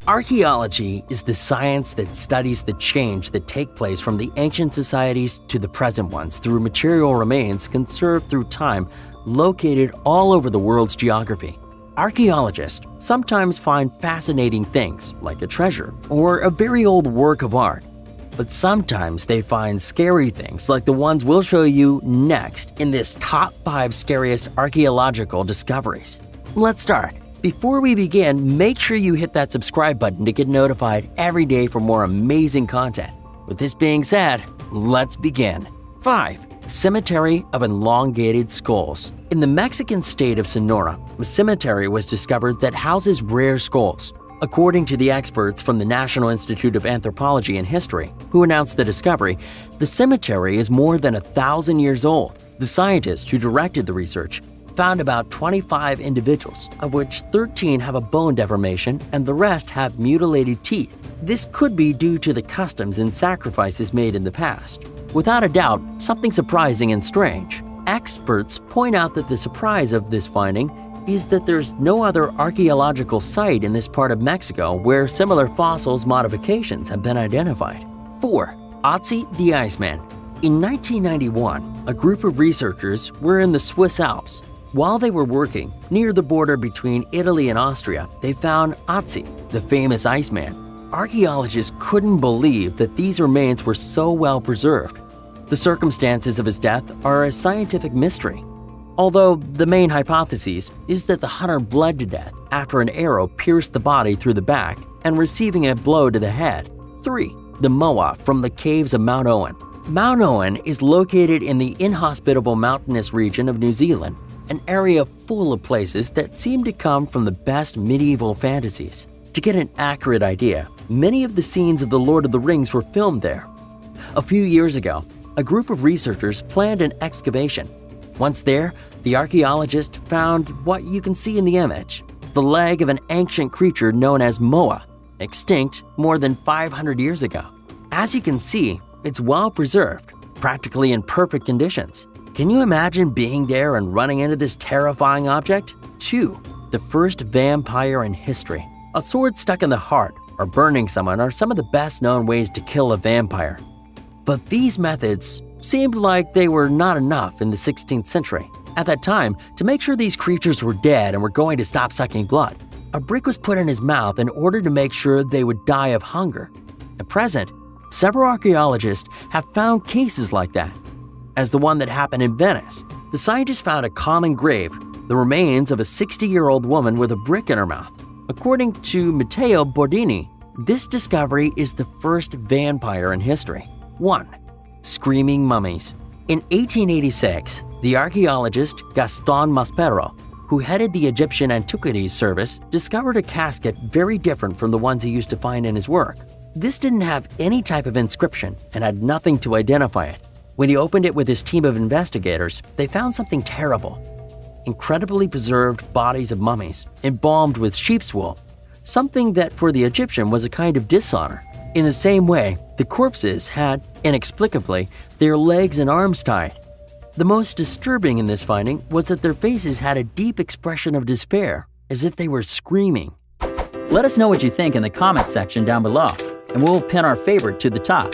Archaeology is the science that studies the change that take place from the ancient societies to the present ones through material remains conserved through time located all over the world's geography. Archaeologists sometimes find fascinating things like a treasure or a very old work of art. But sometimes they find scary things like the ones we'll show you next in this top 5 scariest archaeological discoveries. Let's start. Before we begin, make sure you hit that subscribe button to get notified every day for more amazing content. With this being said, let's begin. 5. Cemetery of Elongated Skulls. In the Mexican state of Sonora, a cemetery was discovered that houses rare skulls. According to the experts from the National Institute of Anthropology and History, who announced the discovery, the cemetery is more than 1,000 years old. The scientists who directed the research found about 25 individuals, of which 13 have a bone deformation and the rest have mutilated teeth. This could be due to the customs and sacrifices made in the past. Without a doubt, something surprising and strange. Experts point out that the surprise of this finding is that there's no other archaeological site in this part of Mexico where similar fossils modifications have been identified. 4. Otzi the Iceman. In 1991, a group of researchers were in the Swiss Alps. While they were working near the border between Italy and Austria, they found Otzi, the famous Iceman. Archaeologists couldn't believe that these remains were so well preserved. The circumstances of his death are a scientific mystery, although the main hypothesis is that the hunter bled to death after an arrow pierced the body through the back and receiving a blow to the head. 3. The Moa from the caves of Mount Owen. Mount Owen is located in the inhospitable mountainous region of New Zealand, an area full of places that seem to come from the best medieval fantasies. To get an accurate idea, many of the scenes of The Lord of the Rings were filmed there. A few years ago, a group of researchers planned an excavation. Once there, the archaeologists found what you can see in the image, the leg of an ancient creature known as Moa, extinct more than 500 years ago. As you can see, it's well preserved, practically in perfect conditions. Can you imagine being there and running into this terrifying object? 2. The first vampire in history. A sword stuck in the heart or burning someone are some of the best known ways to kill a vampire. But these methods seemed like they were not enough in the 16th century. At that time, to make sure these creatures were dead and were going to stop sucking blood, a brick was put in his mouth in order to make sure they would die of hunger. At present, several archaeologists have found cases like that. As the one that happened in Venice, the scientists found a common grave, the remains of a 60-year-old woman with a brick in her mouth. According to Matteo Bordini, this discovery is the first vampire in history. 1. Screaming mummies. In 1886, the archaeologist Gaston Maspero, who headed the Egyptian Antiquities Service, discovered a casket very different from the ones he used to find in his work. This didn't have any type of inscription and had nothing to identify it. When he opened it with his team of investigators, they found something terrible. Incredibly preserved bodies of mummies, embalmed with sheep's wool, something that for the Egyptian was a kind of dishonor. In the same way, the corpses had, inexplicably, their legs and arms tied. The most disturbing in this finding was that their faces had a deep expression of despair, as if they were screaming. Let us know what you think in the comments section down below, and we'll pin our favorite to the top.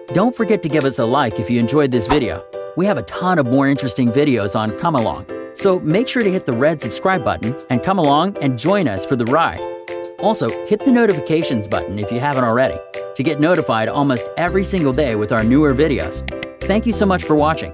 Don't forget to give us a like if you enjoyed this video. We have a ton of more interesting videos on Come Along, so make sure to hit the red subscribe button and come along and join us for the ride. Also, hit the notifications button if you haven't already to get notified almost every single day with our newer videos. Thank you so much for watching.